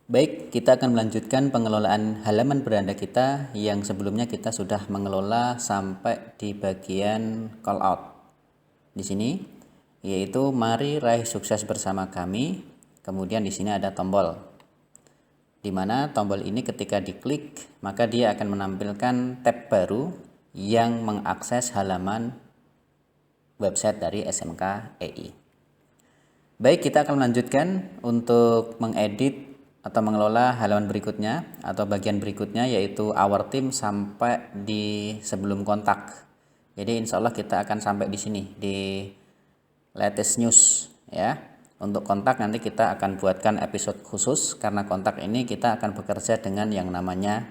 Baik, kita akan melanjutkan pengelolaan halaman beranda kita yang sebelumnya kita sudah mengelola sampai di bagian call out. Di sini yaitu mari raih sukses bersama kami. Kemudian di sini ada tombol. Di mana tombol ini ketika diklik, maka dia akan menampilkan tab baru yang mengakses halaman website dari SMK EI. Baik, kita akan melanjutkan untuk mengedit atau mengelola halaman berikutnya atau bagian berikutnya, yaitu our team sampai di sebelum kontak. Jadi insya Allah kita akan sampai di sini di latest news ya. Untuk kontak nanti kita akan buatkan episode khusus karena kontak ini kita akan bekerja dengan yang namanya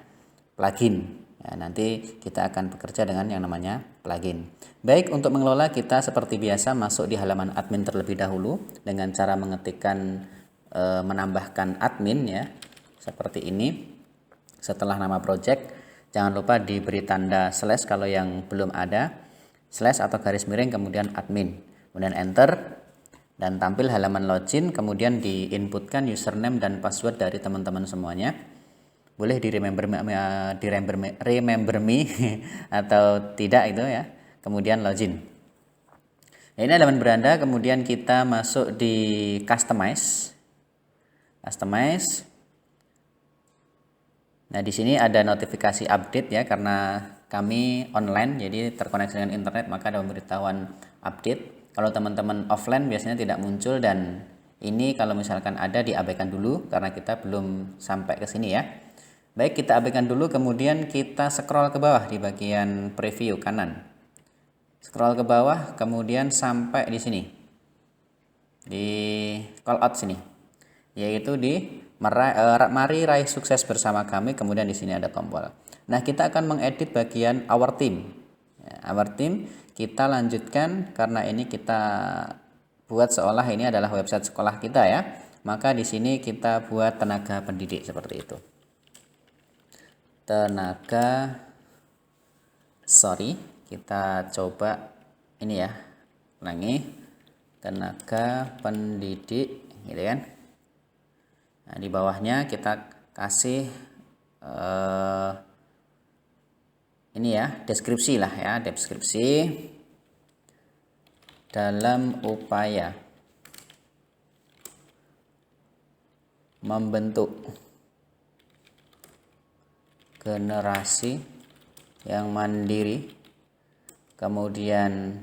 plugin. Ya, nanti kita akan bekerja dengan yang namanya plugin. Baik, untuk mengelola kita seperti biasa masuk di halaman admin terlebih dahulu dengan cara mengetikkan menambahkan admin ya, seperti ini. Setelah nama project jangan lupa diberi tanda slash kalau yang belum ada, slash atau garis miring kemudian admin, kemudian enter dan tampil halaman login. Kemudian diinputkan username dan password dari teman-teman semuanya. Boleh di remember me atau tidak itu ya. Kemudian login. Nah, ini halaman beranda. Kemudian kita masuk di customize. Nah, di sini ada notifikasi update ya, karena kami online jadi terkoneksi dengan internet, maka ada pemberitahuan update. Kalau teman-teman offline biasanya tidak muncul, dan ini kalau misalkan ada diabaikan dulu karena kita belum sampai ke sini ya. Baik, kita abaikan dulu, kemudian kita scroll ke bawah di bagian preview kanan. Scroll ke bawah kemudian sampai di sini. Di call out sini. Yaitu di mari raih sukses bersama kami, kemudian di sini ada tombol. Nah, kita akan mengedit bagian our team. Ya, our team kita lanjutkan karena ini kita buat seolah ini adalah website sekolah kita ya. Maka di sini kita buat tenaga pendidik seperti itu. Kita coba ini ya. Ulangi. Tenaga pendidik gitu kan. Nah, di bawahnya kita kasih ini ya, deskripsi lah ya, deskripsi dalam upaya membentuk generasi yang mandiri, kemudian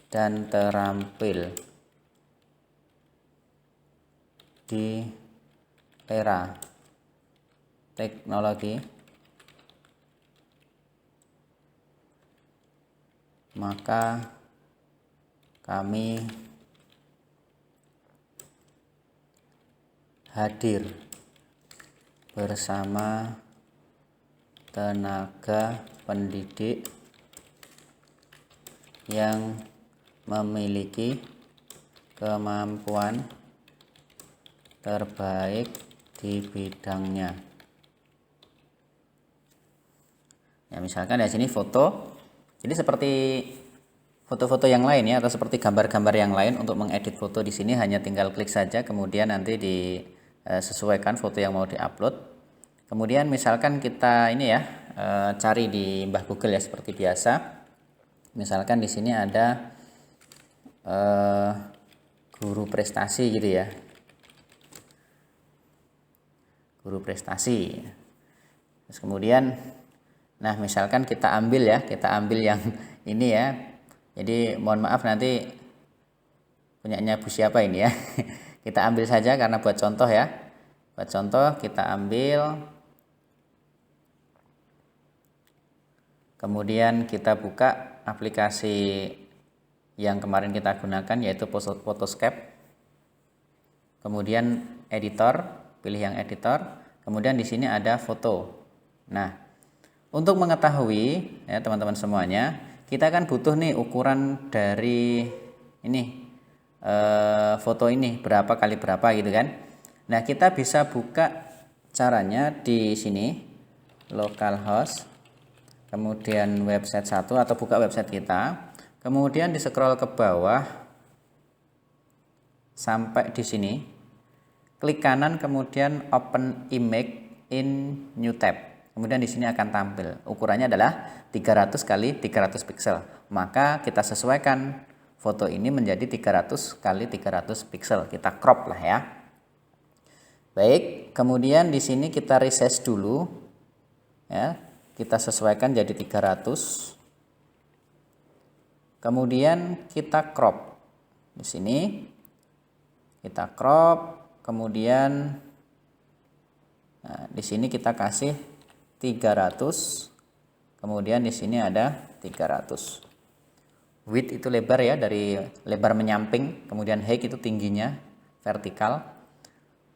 dan terampil di era teknologi, maka kami hadir bersama tenaga pendidik yang memiliki kemampuan terbaik di bidangnya. Ya, misalkan di sini foto. Jadi seperti foto-foto yang lain ya, atau seperti gambar-gambar yang lain. Untuk mengedit foto di sini hanya tinggal klik saja, kemudian nanti disesuaikan foto yang mau diupload. Kemudian misalkan kita ini ya, cari di Mbah Google ya seperti biasa. Misalkan di sini ada guru prestasi gitu ya. Guru prestasi. Terus kemudian nah, misalkan kita ambil yang ini ya. Jadi mohon maaf nanti punyanya Bu siapa ini ya. Kita ambil saja karena buat contoh ya. Buat contoh kita ambil. Kemudian kita buka aplikasi yang kemarin kita gunakan yaitu Photoscape. Kemudian editor, pilih yang editor. Kemudian di sini ada foto. Nah, untuk mengetahui ya teman-teman semuanya, kita kan butuh nih ukuran dari ini foto ini berapa kali berapa gitu kan. Nah, kita bisa buka caranya di sini localhost, kemudian website 1 atau buka website kita, kemudian di scroll ke bawah sampai di sini. klik kanan kemudian open image in new tab. Kemudian di sini akan tampil. Ukurannya adalah 300 kali 300 pixel. Maka kita sesuaikan foto ini menjadi 300 kali 300 pixel. Kita crop lah ya. Baik, kemudian di sini kita resize dulu. Ya, kita sesuaikan jadi 300. Kemudian kita crop. Di sini kita crop, kemudian nah, di sini kita kasih 300. Kemudian di sini ada 300. Width itu lebar ya, dari lebar menyamping, kemudian height itu tingginya vertikal.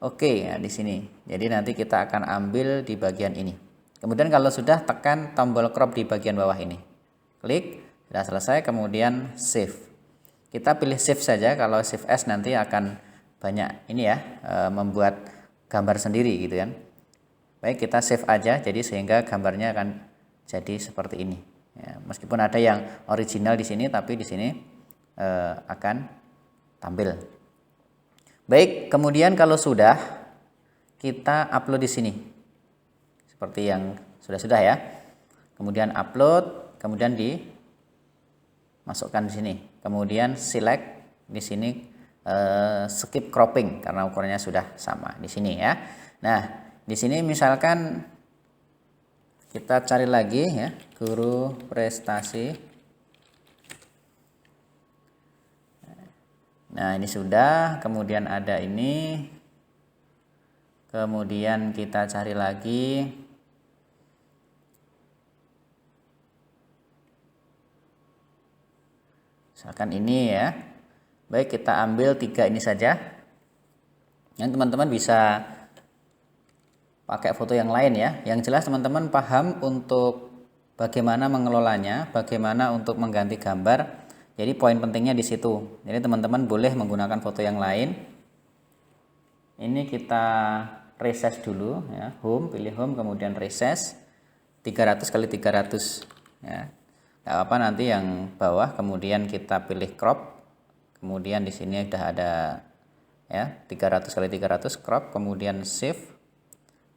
Oke, ya di sini. Jadi nanti kita akan ambil di bagian ini. Kemudian kalau sudah, tekan tombol crop di bagian bawah ini. Klik, sudah selesai, kemudian save. Kita pilih save saja, kalau save as nanti akan banyak ini ya, membuat gambar sendiri gitu kan. Baik, kita save aja, jadi sehingga gambarnya akan jadi seperti ini. Ya, meskipun ada yang original di sini, tapi di sini akan tampil. Baik, kemudian kalau sudah, kita upload di sini, seperti yang sudah ya. Kemudian upload, kemudian dimasukkan di sini. Kemudian select di sini skip cropping karena ukurannya sudah sama di sini ya. Nah, di sini misalkan kita cari lagi ya, guru prestasi. Nah, ini sudah, kemudian ada ini. Kemudian kita cari lagi. Misalkan ini ya. Baik, kita ambil 3 ini saja. Yang teman-teman bisa pakai foto yang lain ya. Yang jelas teman-teman paham untuk bagaimana mengelolanya, bagaimana untuk mengganti gambar. Jadi poin pentingnya di situ. Jadi teman-teman boleh menggunakan foto yang lain. Ini kita resize dulu ya. Home, pilih home, kemudian resize 300 kali 300 ya. Nggak apa, nanti yang bawah kemudian kita pilih crop, kemudian di sini sudah ada ya 300 kali 300 crop, kemudian save,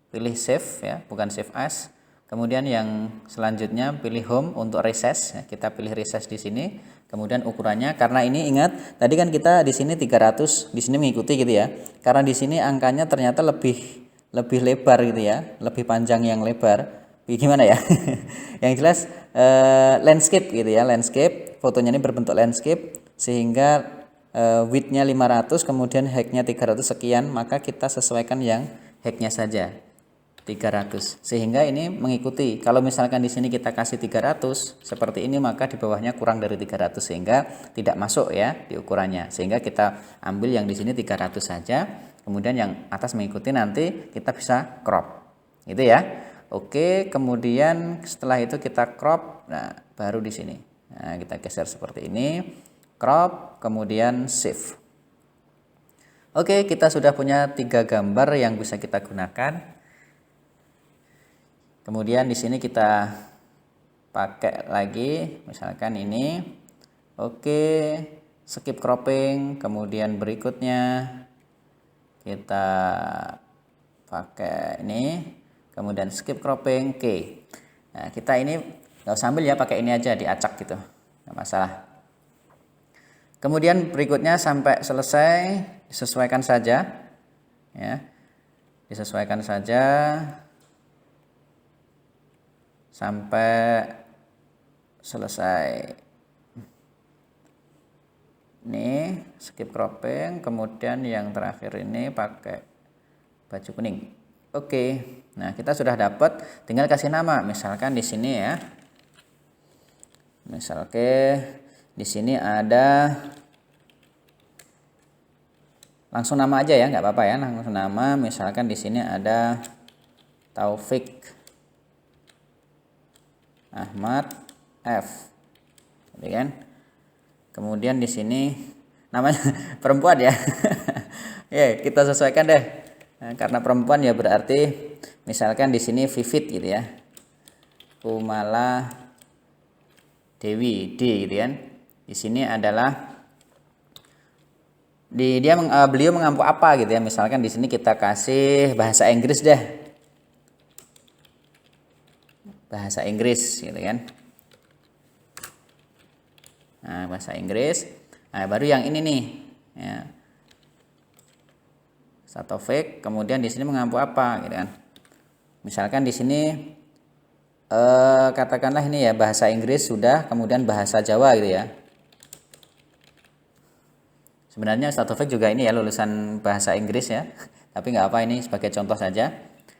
pilih save ya, bukan save as. Kemudian yang selanjutnya pilih home untuk resize ya, kita pilih resize di sini. Kemudian ukurannya, karena ini ingat tadi kan kita di sini 300, di sini mengikuti gitu ya. Karena di sini angkanya ternyata lebih lebar gitu ya, lebih panjang yang lebar. Gimana ya? Yang jelas landscape gitu ya, landscape, fotonya ini berbentuk landscape sehingga width-nya 500, kemudian height-nya 300 sekian, maka kita sesuaikan yang height-nya saja 300 sehingga ini mengikuti. Kalau misalkan di sini kita kasih 300 seperti ini, maka di bawahnya kurang dari 300 sehingga tidak masuk ya di ukurannya. Sehingga kita ambil yang di sini 300 saja, kemudian yang atas mengikuti, nanti kita bisa crop. Gitu ya. Oke, kemudian setelah itu kita crop. Nah, baru di sini. Nah, kita geser seperti ini. Crop, kemudian save. Oke, kita sudah punya 3 gambar yang bisa kita gunakan. Kemudian di sini kita pakai lagi, misalkan ini. Oke, skip cropping. Kemudian berikutnya kita pakai ini. Kemudian skip cropping, oke. Nah, kita ini nggak usah ambil ya, pakai ini aja, diacak gitu, nggak masalah. Kemudian berikutnya sampai selesai disesuaikan saja, ya, disesuaikan saja sampai selesai. Ini skip cropping, kemudian yang terakhir ini pakai baju kuning. Oke, nah kita sudah dapat, tinggal kasih nama, misalkan di sini ya. Misalkan di sini ada, langsung nama aja ya, nggak apa-apa ya, langsung nama. Misalkan di sini ada Taufik Ahmad F, jadi kan. Kemudian di sini namanya perempuan ya. Ya, kita sesuaikan deh. Nah, karena perempuan ya berarti misalkan di sini Vivit gitu ya, Kumala Dewi D gitu kan. Di sini adalah Beliau mengampu apa gitu ya. Misalkan di sini kita kasih bahasa Inggris deh. Bahasa Inggris gitu kan. Nah, bahasa Inggris. Nah, baru yang ini nih ya. Taufik, kemudian di sini mengampu apa gitu kan. Misalkan di sini katakanlah ini ya bahasa Inggris sudah, kemudian bahasa Jawa gitu ya. Sebenarnya Ustaz Taufik juga ini ya lulusan bahasa Inggris ya, tapi nggak apa, ini sebagai contoh saja.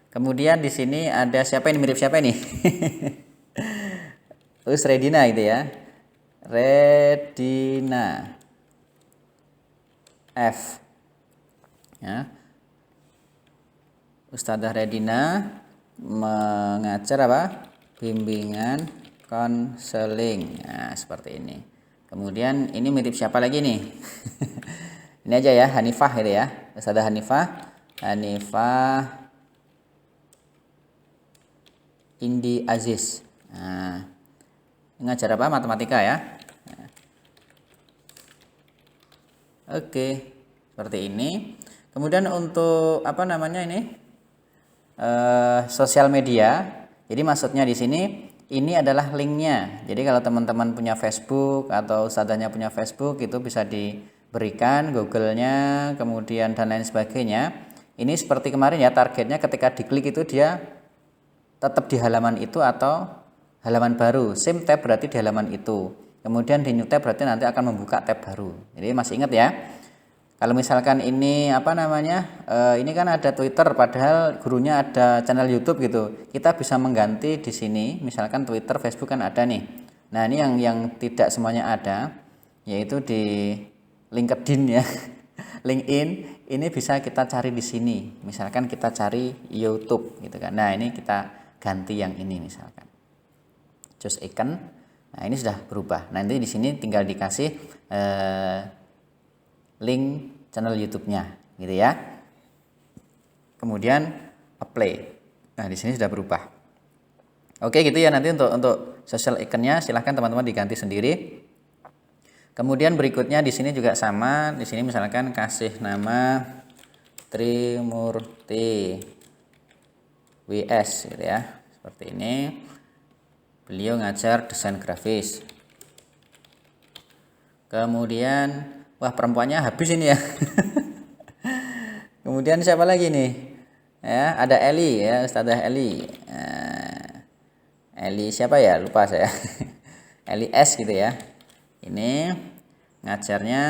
Kemudian di sini ada siapa ini, mirip siapa ini? Redina gitu ya. Redina F ya. Ustadzah Redina mengajar apa? Bimbingan konseling. Nah, seperti ini. Kemudian ini mirip siapa lagi nih? Ini aja ya, Hanifah gitu ya. Ustadzah Hanifah Indi Aziz. Nah, ngajar apa? Matematika ya. Nah. Oke, seperti ini. Kemudian untuk apa namanya ini? Sosial media. Jadi maksudnya di sini ini adalah linknya. Jadi kalau teman-teman punya Facebook atau ustadzahnya punya Facebook, itu bisa diberikan Google-nya, kemudian dan lain sebagainya. Ini seperti kemarin ya, targetnya ketika diklik itu dia tetap di halaman itu atau halaman baru. Same tab berarti di halaman itu. Kemudian di new tab berarti nanti akan membuka tab baru. Jadi masih ingat ya. Kalau misalkan ini apa namanya, ini kan ada Twitter, padahal gurunya ada channel YouTube gitu. Kita bisa mengganti di sini, misalkan Twitter, Facebook kan ada nih. Nah ini yang tidak semuanya ada, yaitu di LinkedIn ya. LinkedIn ini bisa kita cari di sini. Misalkan kita cari YouTube gitu kan. Nah ini kita ganti yang ini misalkan. Choose icon. Nah ini sudah berubah. Nanti di sini tinggal dikasih link channel YouTube-nya gitu ya. Kemudian apply. Nah, di sini sudah berubah. Oke, gitu ya. Nanti untuk social icon-nya silahkan teman-teman diganti sendiri. Kemudian berikutnya di sini juga sama. Di sini misalkan kasih nama Trimurti WS gitu ya. Seperti ini. Beliau ngajar desain grafis. Kemudian wah, perempuannya habis ini ya. Kemudian siapa lagi nih? Ya, ada Eli ya, Ustadzah Eli. Eli siapa ya? Lupa saya. Eli S gitu ya. Ini ngajarnya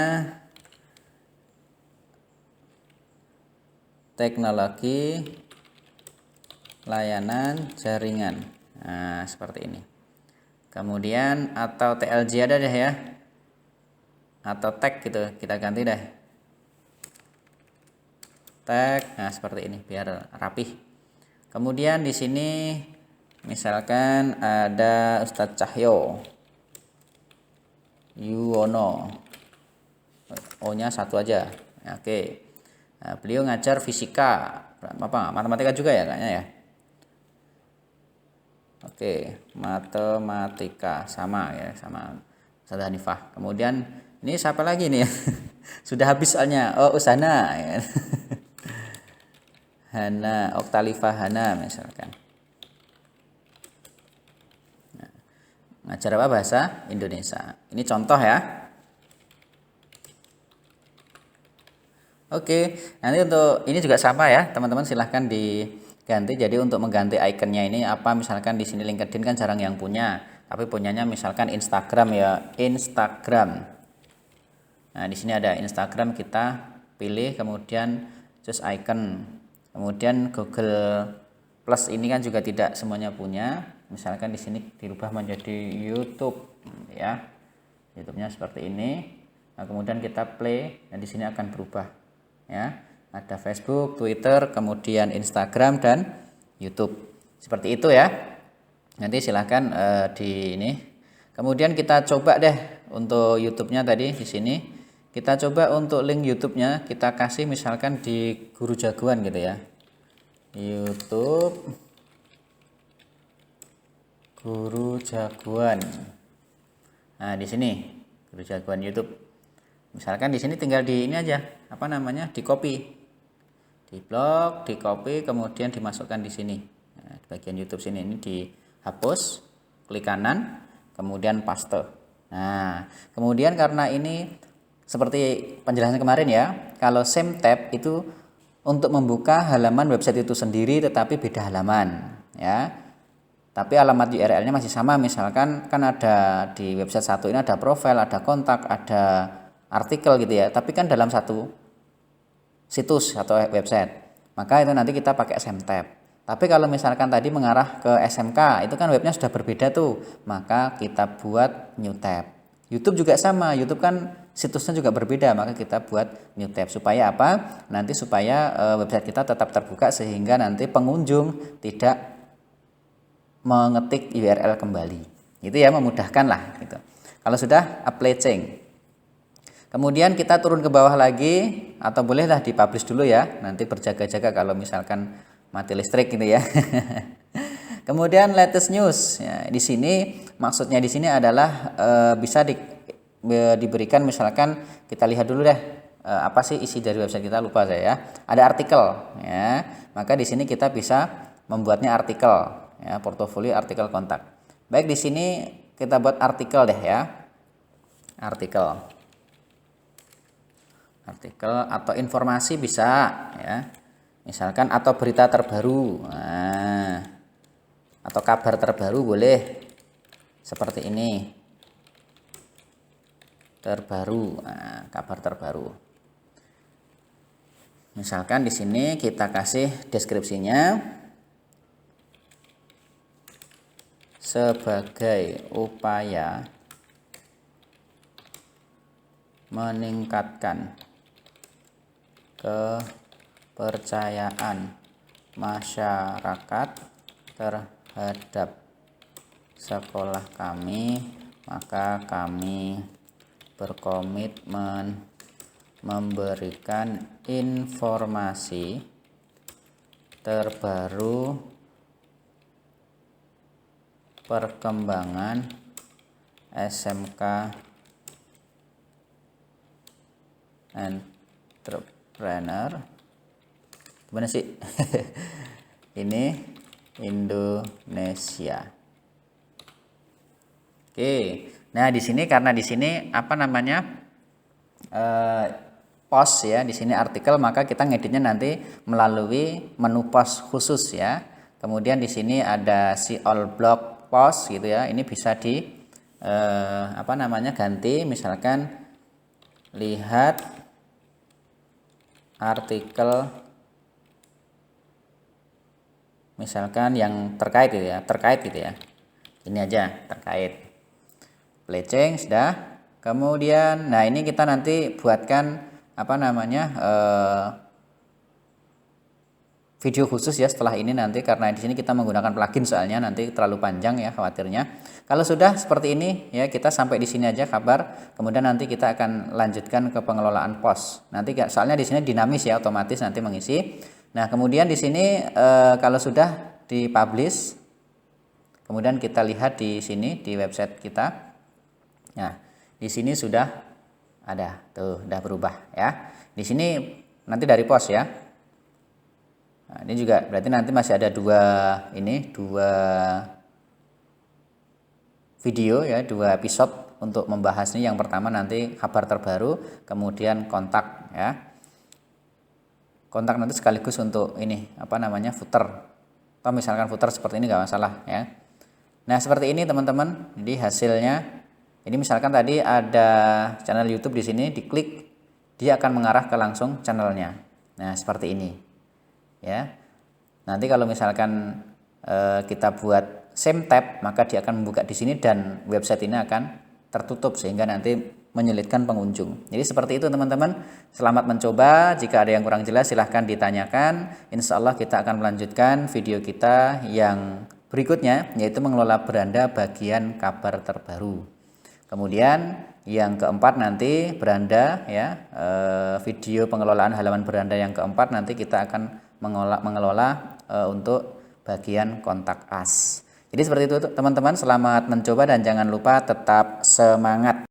teknologi layanan jaringan. Nah, seperti ini. Kemudian atau TLJ ada deh ya. Atau tag gitu, kita ganti deh tag. Nah seperti ini biar rapih. Kemudian di sini misalkan ada Ustadz Cahyo Yuwono, O nya satu aja. Oke. Nah, beliau ngajar fisika apa matematika juga ya kayaknya ya. Oke, matematika sama ya, sama Ustadz Hanifah. Kemudian ini siapa lagi nih? Sudah habis soalnya. Oh, Usana ya. Hana, Oktalifa Hana misalkan. Nah, ngajar apa? Bahasa Indonesia. Ini contoh ya. Oke, nanti untuk ini juga sama ya, teman-teman silahkan diganti. Jadi untuk mengganti ikonnya ini apa? Misalkan di sini LinkedIn kan jarang yang punya, tapi punyanya misalkan Instagram ya, Instagram. Nah, di sini ada Instagram, kita pilih kemudian choose icon. Kemudian Google Plus ini kan juga tidak semuanya punya. Misalkan di sini dirubah menjadi YouTube ya. YouTube-nya seperti ini. Nah, kemudian kita play dan di sini akan berubah ya. Ada Facebook, Twitter, kemudian Instagram dan YouTube. Seperti itu ya. Nanti silahkan di ini. Kemudian kita coba deh untuk YouTube-nya tadi di sini. Kita coba untuk link YouTube-nya kita kasih misalkan di Guru Jagoan gitu ya. YouTube Guru Jagoan. Nah, di sini Guru Jagoan YouTube. Misalkan di sini tinggal di ini aja, apa namanya, di copy, di blok, di copy, kemudian dimasukkan di sini. Nah, di bagian YouTube sini ini dihapus, klik kanan, kemudian paste. Nah, kemudian karena ini seperti penjelasan kemarin ya, kalau same tab itu untuk membuka halaman website itu sendiri tetapi beda halaman ya. Tapi alamat URL-nya masih sama, misalkan kan ada di website satu ini ada profil, ada kontak, ada artikel gitu ya. Tapi kan dalam satu situs atau website. Maka itu nanti kita pakai same tab. Tapi kalau misalkan tadi mengarah ke SMK, itu kan webnya sudah berbeda tuh. Maka kita buat new tab. YouTube juga sama, YouTube kan situsnya juga berbeda, maka kita buat new tab. Supaya apa? Nanti supaya website kita tetap terbuka sehingga nanti pengunjung tidak mengetik URL kembali. Itu ya, memudahkan lah gitu. Kalau sudah apply change. Kemudian kita turun ke bawah lagi, atau bolehlah dipublish dulu ya. Nanti berjaga-jaga kalau misalkan mati listrik gitu ya. Kemudian latest news. Ya, di sini maksudnya di sini adalah bisa diberikan, misalkan kita lihat dulu deh apa sih isi dari website kita, lupa saya ya. Ada artikel ya. Maka di sini kita bisa membuatnya artikel ya, portofolio artikel kontak. Baik, di sini kita buat artikel deh ya. Artikel atau informasi bisa ya. Misalkan atau berita terbaru. Nah, atau kabar terbaru boleh. Seperti ini. Terbaru. Nah, kabar terbaru. Misalkan di sini kita kasih deskripsinya sebagai upaya meningkatkan kepercayaan masyarakat terhadap sekolah kami, maka kami berkomitmen memberikan informasi terbaru perkembangan SMK Entrepreneur. Gimana sih? Ini Indonesia. Oke. Nah, di sini karena di sini apa namanya? Post ya, di sini artikel, maka kita ngeditnya nanti melalui menu post khusus ya. Kemudian di sini ada see all blog post gitu ya. Ini bisa di apa namanya, ganti, misalkan lihat artikel misalkan yang terkait gitu ya. Ini aja terkait. Play change sudah. Kemudian nah ini kita nanti buatkan apa namanya video khusus ya setelah ini nanti, karena di sini kita menggunakan plugin soalnya nanti terlalu panjang ya khawatirnya. Kalau sudah seperti ini ya, kita sampai di sini aja kabar. Kemudian nanti kita akan lanjutkan ke pengelolaan post. Nanti soalnya di sini dinamis ya, otomatis nanti mengisi. Nah, kemudian di sini kalau sudah dipublish, kemudian kita lihat di sini di website kita. Nah, di sini sudah ada tuh, udah berubah ya. Di sini nanti dari post ya. Nah, ini juga berarti nanti masih ada dua video ya, 2 episode untuk membahas ini. Yang pertama nanti kabar terbaru, kemudian kontak ya. Kontak nanti sekaligus untuk ini apa namanya, footer. Atau misalkan footer seperti ini nggak masalah ya. Nah, seperti ini teman-teman. Jadi hasilnya ini misalkan tadi ada channel YouTube di sini, diklik dia akan mengarah ke langsung channelnya. Nah, seperti ini. Ya. Nanti kalau misalkan kita buat same tab, maka dia akan membuka di sini dan website ini akan tertutup sehingga nanti menyulitkan pengunjung. Jadi seperti itu teman-teman. Selamat mencoba. Jika ada yang kurang jelas silahkan ditanyakan. Insya Allah kita akan melanjutkan video kita yang berikutnya, yaitu mengelola beranda bagian kabar terbaru. Kemudian yang keempat nanti beranda ya, video pengelolaan halaman beranda yang keempat nanti kita akan mengelola untuk bagian kontak us. Jadi seperti itu teman-teman, selamat mencoba dan jangan lupa tetap semangat.